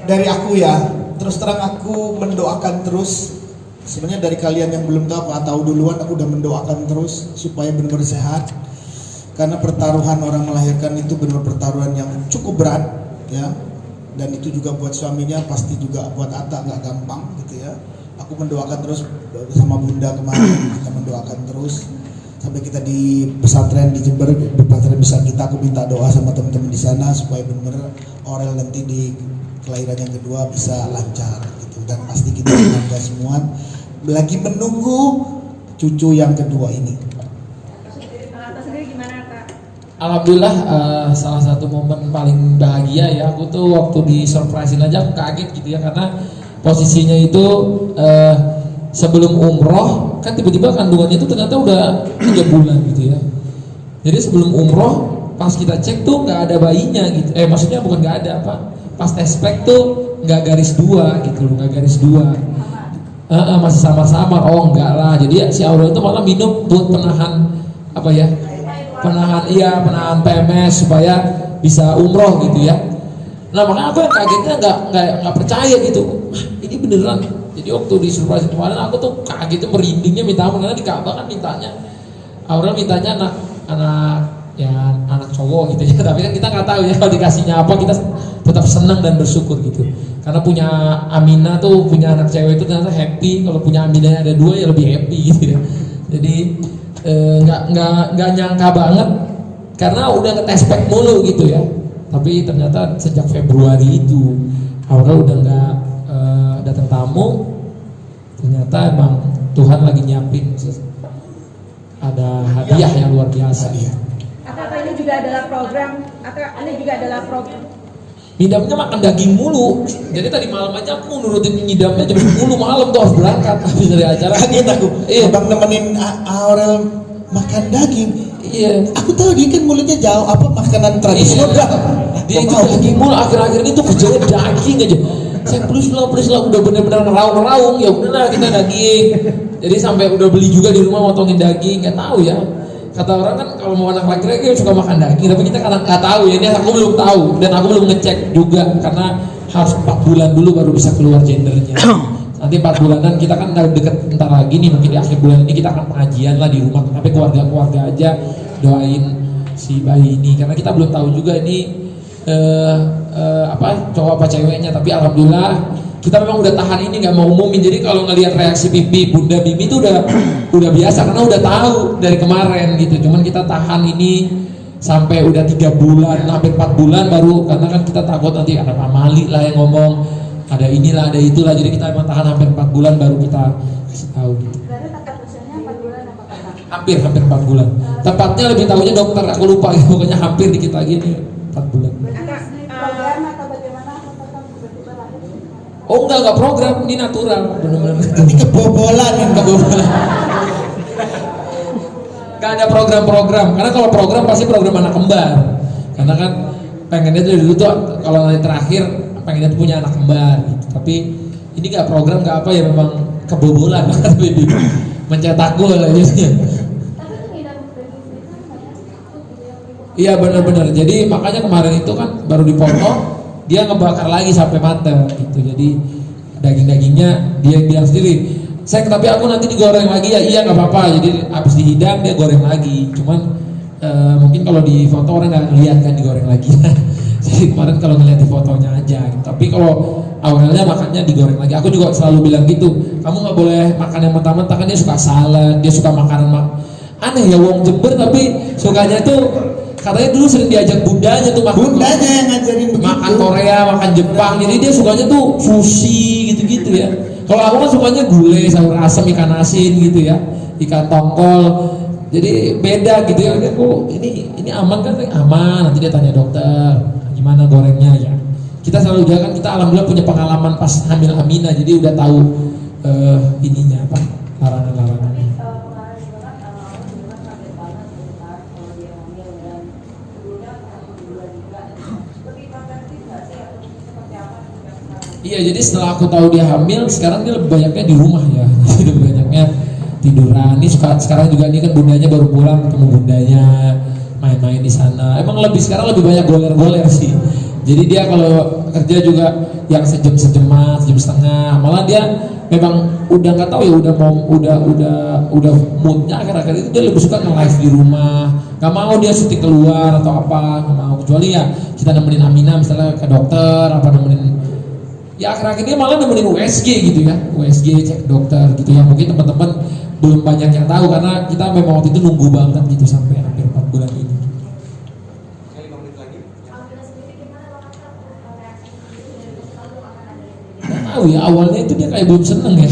Dari aku ya, terus terang aku mendoakan terus. Sebenarnya dari kalian yang belum tahu atau duluan, aku udah mendoakan terus supaya benar-benar sehat. Karena pertaruhan orang melahirkan itu benar pertaruhan yang cukup berat, ya. Dan itu juga buat suaminya, pasti juga buat Atta nggak gampang gitu ya. Aku mendoakan terus sama Bunda kemarin, kita mendoakan terus sampai kita di pesantren di Jember, di pesantren besar kita. Aku minta doa sama teman-teman di sana supaya benar-benar Aurel nanti di kelahiran yang kedua bisa lancar gitu. Dan pasti kita bangga semua lagi menunggu cucu yang kedua ini. Alhamdulillah, salah satu momen paling bahagia ya, aku tuh waktu di surprisein aja aku kaget gitu ya, karena posisinya itu sebelum umroh kan tiba-tiba kandungannya itu ternyata udah 3 bulan gitu ya. Jadi sebelum umroh pas kita cek tuh nggak ada bayinya gitu, maksudnya bukan nggak ada apa, pas tespek tuh nggak garis 2 gitu loh, nggak garis 2. Masih samar-samar. Oh enggak lah, jadi si Aurel itu malah minum buat penahan apa ya, penahan PMS supaya bisa umroh gitu ya. Nah makanya aku yang kagetnya nggak percaya gitu, ini beneran. Jadi waktu di surprise kemarin aku tuh kagetnya merindingnya minta ampun, karena di Ka'bah kan mintanya Aurel mintanya anak cowok gitu ya. Tapi kan kita nggak tahu ya kalau dikasihnya apa, kita tetap senang dan bersyukur gitu. Karena punya Aminah tuh, punya anak cewek itu ternyata happy. Kalau punya Aminah ada 2 ya lebih happy gitu ya. Jadi nggak nyangka banget, karena udah ngetespek mulu gitu ya. Tapi ternyata sejak Februari itu Aurel udah nggak datang tamu. Ternyata emang Tuhan lagi nyiapin ada hadiah yang luar biasa ya. Apa ini juga adalah program, atau ini juga adalah program? Ngidamnya makan daging mulu. Jadi tadi malam aja aku nurutin ngidamnya jam 10 malam tuh harus berangkat habis dari acara. Kaget aku. Iya, Bang nemenin Aurel makan daging. Iya. Aku tahu dia kan mulutnya jauh apa makanan tradisional. Iya. Dia itu daging mulu, akhir-akhir ini tuh kerjanya daging aja. Saya please lah udah bener-bener ngeraung-ngeraung, ya udahlah kita daging. Jadi sampai udah beli juga di rumah motongin daging, nggak tahu ya. Kata orang kan kalau mau anak laki-laki suka makan daging, tapi kita kadang nggak tahu ya. Ini aku belum tahu dan aku belum ngecek juga karena harus 4 bulan dulu baru bisa keluar gendernya. Nanti 4 bulanan kita kan udah deket bentar lagi nih, mungkin di akhir bulan ini kita akan pengajian lah di rumah. Tapi keluarga-keluarga aja doain si bayi ini, karena kita belum tahu juga ini cowok apa ceweknya. Tapi alhamdulillah kita memang udah tahan ini, nggak mau umumin. Jadi kalau ngelihat reaksi pipi Bunda Mimi itu udah biasa karena udah tahu dari kemarin gitu. Cuman kita tahan ini sampai udah 3 bulan, hampir 4 bulan baru, karena kan kita takut nanti ada pamali lah yang ngomong, ada inilah, ada itulah. Jadi kita emang tahan hampir 4 bulan baru kita kasih tahu gitu. Berarti tetap usianya 4 bulan apa kakak? Hampir 4 bulan. Tepatnya lebih tahunya dokter, aku lupa gitu. Pokoknya hampir dikit lagi nih 4 bulan. Program atau bagaimana atau tiba-tiba lahir? Oh enggak program, ini natural, benar-benar. Ini kebobolan yang kebobolan. Gak ada program-program, karena kalau program pasti program anak kembar. Karena kan pengennya tuh dulu tuh kalau nanti terakhir pengennya tuh punya anak kembar gitu. Tapi ini gak program, gak apa ya, memang kebobolan. Mencetak gol aja sih. Iya benar-benar. Jadi makanya kemarin itu kan baru dipotong, dia ngebakar lagi sampai matang gitu. Jadi daging-dagingnya dia bilang sendiri, tapi aku nanti digoreng lagi ya. Iya nggak apa-apa. Jadi habis dihidang dia goreng lagi. Cuman mungkin kalau di foto orang nggak lihat kan digoreng lagi. Jadi kemarin kalau ngeliat di fotonya aja. Tapi kalau Aurelnya makannya digoreng lagi. Aku juga selalu bilang gitu. Kamu nggak boleh makan yang mentah-mentah, kan dia suka salad, dia suka makanan aneh ya, wong Jember tapi sukanya tuh. Katanya dulu sering diajak bundanya tuh makan. Bundanya yang ngajarin begitu. Makan Korea, makan Jepang. Jadi dia sukanya tuh sushi gitu-gitu ya. Kalau aku kan sukanya gulai, sayur asam, ikan asin gitu ya, ikan tongkol. Jadi beda gitu ya. Aku ini aman kan? Aman. Nanti dia tanya dokter, gimana gorengnya ya. Kita selalu jaga kan, kita alhamdulillah punya pengalaman pas hamil Aminah, jadi udah tahu ininya apa, larangan-larangan. Iya, jadi setelah aku tahu dia hamil, sekarang dia lebih banyaknya di rumah ya. Jadi lebih banyaknya tiduran. Ini sekarang juga ini kan bundanya baru pulang, ketemu bundanya lebih sekarang lebih banyak goler-goler sih. Jadi dia kalau kerja juga yang sejam-sejaman, sejam setengah. Malah dia memang udah nggak tahu ya udah moodnya akhir-akhir itu dia lebih suka nge-live di rumah. Gak mau dia syuting keluar atau apa, gak mau, kecuali ya kita nemenin Amina misalnya ke dokter apa nemenin. Ya akhir-akhir ini malah nemenin USG gitu ya, USG cek dokter gitu ya. Mungkin teman-teman belum banyak yang tahu karena kita memang waktu itu nunggu banget gitu sampai hampir 4 bulan ini. Tahu ya awalnya itu dia kayak belum seneng ya.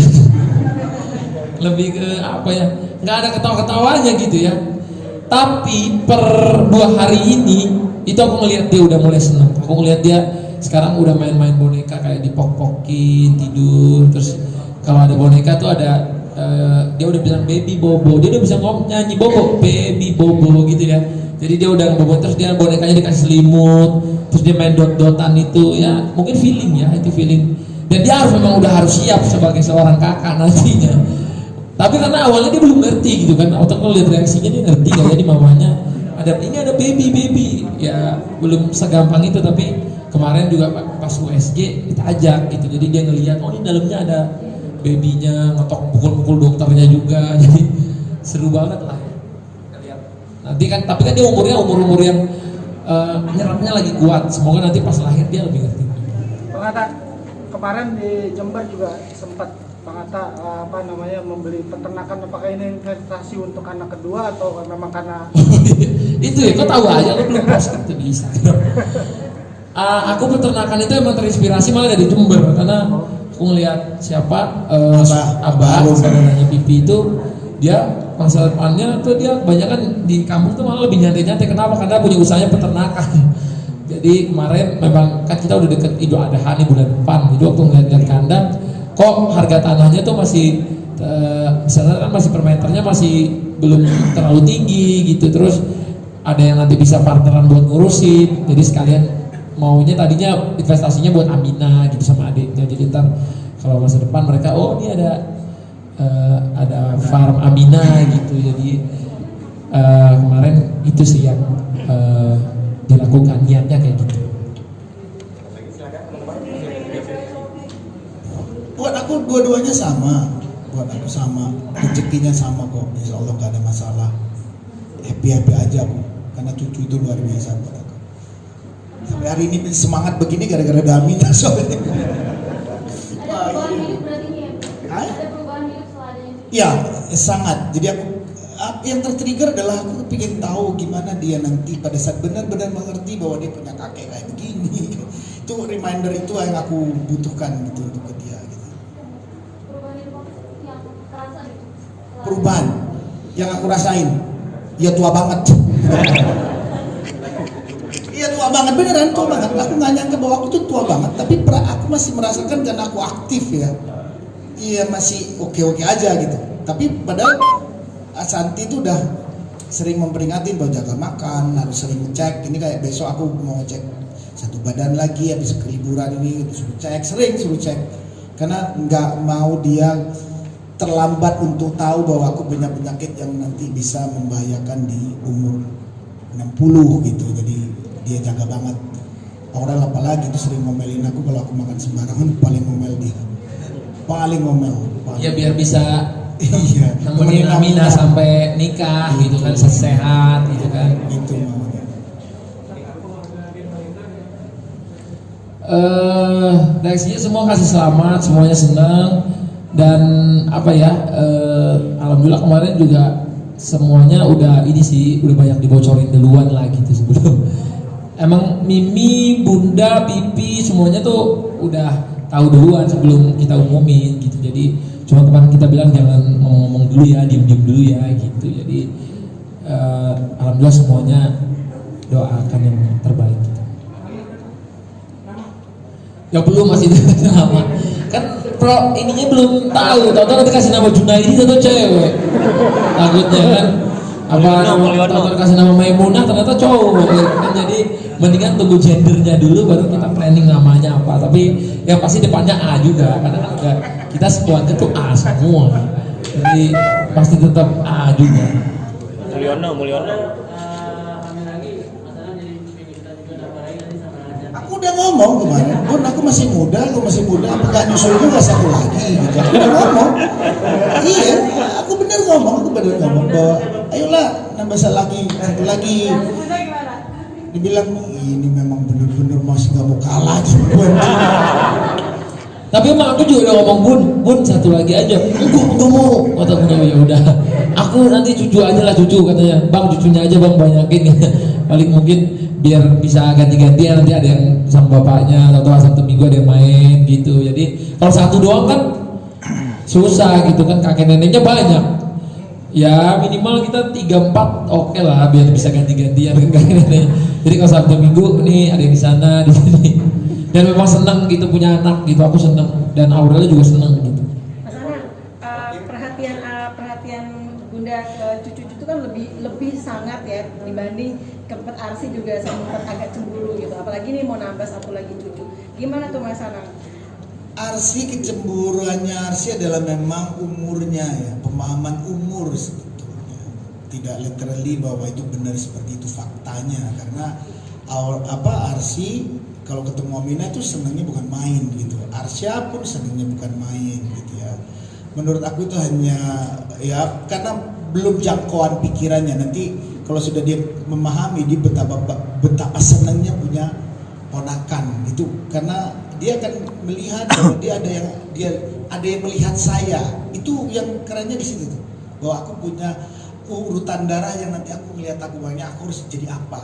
Lebih ke apa ya, nggak ada ketawa-ketawanya gitu ya. Tapi per 2 hari ini itu aku ngelihat dia udah mulai seneng. Aku ngelihat dia sekarang udah main-main boneka kayak dipok-pokin tidur. Terus kalau ada boneka tuh ada dia udah bilang baby bobo. Dia udah bisa nyanyi bobo, baby bobo gitu ya. Jadi dia udah bobo, terus dia bonekanya dikasih selimut, terus dia main dot-dotan itu ya. Mungkin feeling ya, itu feeling. Dan dia memang udah harus siap sebagai seorang kakak nantinya. Tapi karena awalnya dia belum ngerti gitu kan. Waktu aku lihat reaksinya dia ngerti gak jadi mamanya ini ada baby ya belum segampang itu. Tapi kemarin juga pas USG kita ajak gitu. Jadi dia ngelihat oh ini dalamnya ada babynya, ngetok pukul-pukul dokternya juga. Jadi seru banget lah ya. Nanti kan tapi kan dia umur yang nyerapnya lagi kuat. Semoga nanti pas lahir dia lebih ngerti. Bang Atta, kemarin di Jember juga sempat Bang Atta membeli peternakan. Apakah ini investasi untuk anak kedua atau memang karena itu ya, kok tahu aja, lo belum post itu di Instagram. Aku peternakan itu emang terinspirasi malah dari Jember karena aku ngeliat siapa Abah saudaranya Pipi itu dia masa depannya tuh dia kebanyakan di kampung tuh malah lebih nyantai-nyantai. Kenapa? Karena punya usahanya peternakan. Jadi kemarin memang kan kita udah deket Idul Adha nih bulan depan. Jadi waktu ngeliat kandang, kok harga tanahnya tuh masih misalnya kan masih per meternya masih belum terlalu tinggi gitu. Terus ada yang nanti bisa partneran buat ngurusin. Jadi sekalian maunya tadinya investasinya buat Amina gitu sama adiknya. Jadi ntar kalau masa depan mereka ini ada farm Amina gitu. Jadi kemarin itu sih yang dilakukan, niatnya kayak gitu. Buat aku dua-duanya sama, rezekinya sama kok. Insya Allah gak ada masalah, happy aja bu. Karena cucu itu luar biasa buat aku. Sampai hari ini semangat begini gara-gara Damina soalnya. Ada perubahan hidup berarti ya? Ada perubahan hidup setelah adanya cucu? Ya, sangat. Jadi aku yang tertrigger adalah aku ingin tahu gimana dia nanti pada saat benar-benar mengerti bahwa dia punya kakek kayak begini. Itu reminder itu yang aku butuhkan gitu untuk ke dia. Gitu. Perubahan hidup apa sih yang terasa gitu? Perubahan yang aku rasain, ya tua banget. Iya tua banget, beneran tua banget. Aku nggak nyangka bahwa aku tuh tua banget, tapi aku masih merasakan karena aku aktif ya. Iya masih oke aja gitu. Tapi padahal Asanti itu udah sering memperingatin bahwa jaga makan, harus sering cek. Ini kayak besok aku mau cek satu badan lagi habis keliburan ini, suruh cek. Karena nggak mau dia terlambat untuk tahu bahwa aku punya penyakit yang nanti bisa membahayakan di umur 60 gitu. Jadi dia jaga banget. Orang apalagi itu sering ngomelin aku kalau aku makan sembarangan, paling ngomel dia. Paling ngomel. Ya biar bisa iya, nemenin Amina sampai nikah gitu kan, sehat gitu kan. Itu maunya. Reaksinya semua kasih selamat, semuanya senang dan apa ya, alhamdulillah kemarin juga semuanya udah banyak dibocorin duluan lah gitu sebelum. Emang Mimi, Bunda, Pipi semuanya tuh udah tahu duluan sebelum kita umumin gitu. Jadi cuma kemarin kita bilang jangan ngomong dulu ya, diem dulu ya gitu. Jadi alhamdulillah semuanya doakan yang terbaik gitu. Ya belum, masih lama kan ininya belum tahu nanti kasih nama Junaidi atau cewek takutnya kan, apa kasih nama Maimunah ternyata cowok kan. Jadi mendingan tunggu gendernya dulu baru kita planning namanya apa. Tapi yang pasti depannya A juga karena kan kita semuanya tuh A semua, jadi pasti tetap A juga. Mulyono. udah ngomong kemarin, Bun aku masih muda, apa gak nyusul juga satu lagi gitu. Aku udah ngomong. Iya, aku bener ngomong bahwa ayolah nambah satu lagi. Dibilang ini memang bener-bener masih gak mau kalah gitu. Tapi emang aku juga udah ngomong bun satu lagi aja. Enggak mau. Kata punya ya udah. Aku nanti cucu aja lah cucu katanya. Bang cucunya aja bang banyakin. Paling mungkin biar bisa ganti-gantian nanti ada yang sama bapaknya atau Sabtu Minggu ada yang main gitu. Jadi kalau satu doang kan susah gitu kan, kakek neneknya banyak. Ya minimal kita 3-4 oke lah biar bisa ganti-gantian kan kakek neneknya. Jadi kalau Sabtu Minggu nih ada yang di sana di sini. Dan memang senang gitu punya anak gitu, aku senang dan Aurel juga senang gitu. Mas Anang, perhatian Bunda ke cucu-cucu kan lebih sangat ya dibanding ke Arsy juga sempat agak cemburu gitu. Apalagi nih mau nambah satu lagi cucu. Gimana tuh Mas Anang? Arsy, kecemburuannya Arsy adalah memang umurnya ya, pemahaman umur sebetulnya. Tidak literally bahwa itu benar seperti itu faktanya, karena Arsy kalau ketemu Aminah itu senangnya bukan main gitu. Arsya pun senangnya bukan main gitu ya. Menurut aku itu hanya ya karena belum jangkauan pikirannya. Nanti kalau sudah dia memahami dia betapa senangnya punya ponakan gitu. Karena dia akan melihat bahwa dia ada yang melihat saya. Itu yang kerennya di situ tuh. Bahwa aku punya urutan darah yang nanti aku melihat aku banyak aku harus jadi apa.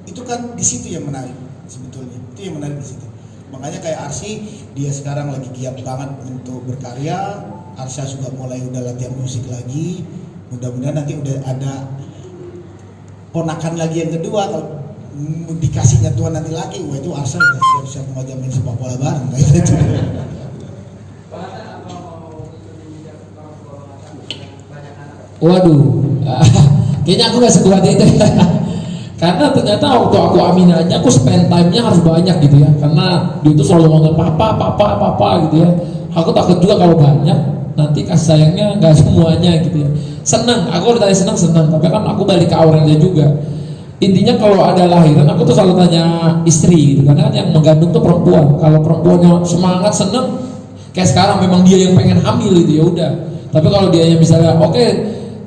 Itu kan di situ yang menarik sebetulnya. Itu yang menarik di situ. Makanya kayak Arsy, dia sekarang lagi giat banget untuk berkarya. Arsya juga udah latihan musik lagi. Mudah-mudahan nanti udah ada ponakan lagi yang kedua. Kalau dikasihnya Tuhan nanti lagi, wah itu Arsya udah siap-siap mau main sepak bola bareng kayak gitu. Waduh, kayaknya aku gak sekuat itu. Karena ternyata waktu aku Aminah aja aku spend time-nya harus banyak gitu ya. Karena dia itu selalu ngomong papa gitu ya. Aku takut juga kalau banyak nanti kasih sayangnya nggak semuanya gitu ya. Senang, aku udah tanya senang, tapi kan aku balik ke Aurelnya juga. Intinya kalau ada lahiran aku tuh selalu tanya istri gitu, karena kan yang mengandung tuh perempuan. Kalau perempuannya semangat seneng, kayak sekarang memang dia yang pengen hamil gitu ya udah. Tapi kalau dia yang misalnya oke,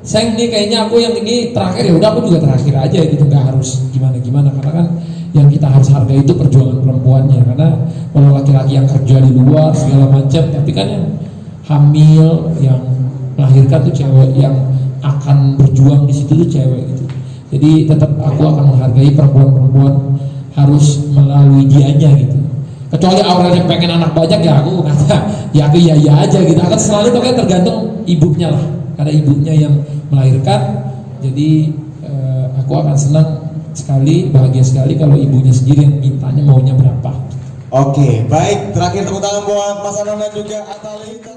sayang nih kayaknya aku yang ini terakhir ya udah aku juga terakhir aja gitu, nggak harus gimana karena kan yang kita harus hargai itu perjuangan perempuannya. Karena kalau laki-laki yang kerja di luar segala macam, tapi kan yang hamil yang melahirkan tuh cewek, yang akan berjuang di situ tuh cewek gitu. Jadi tetap aku akan menghargai perempuan harus melalui dianya gitu. Kecuali Aurelnya pengen anak banyak ya aku kata ya aku iya aja gitu. Akan selalu pokoknya tergantung ibunya lah. Karena ibunya yang melahirkan, jadi aku akan senang sekali, bahagia sekali kalau ibunya sendiri yang mintanya maunya berapa. Oke, baik. Terakhir tepuk tangan buat Mas Anang dan juga Atalita.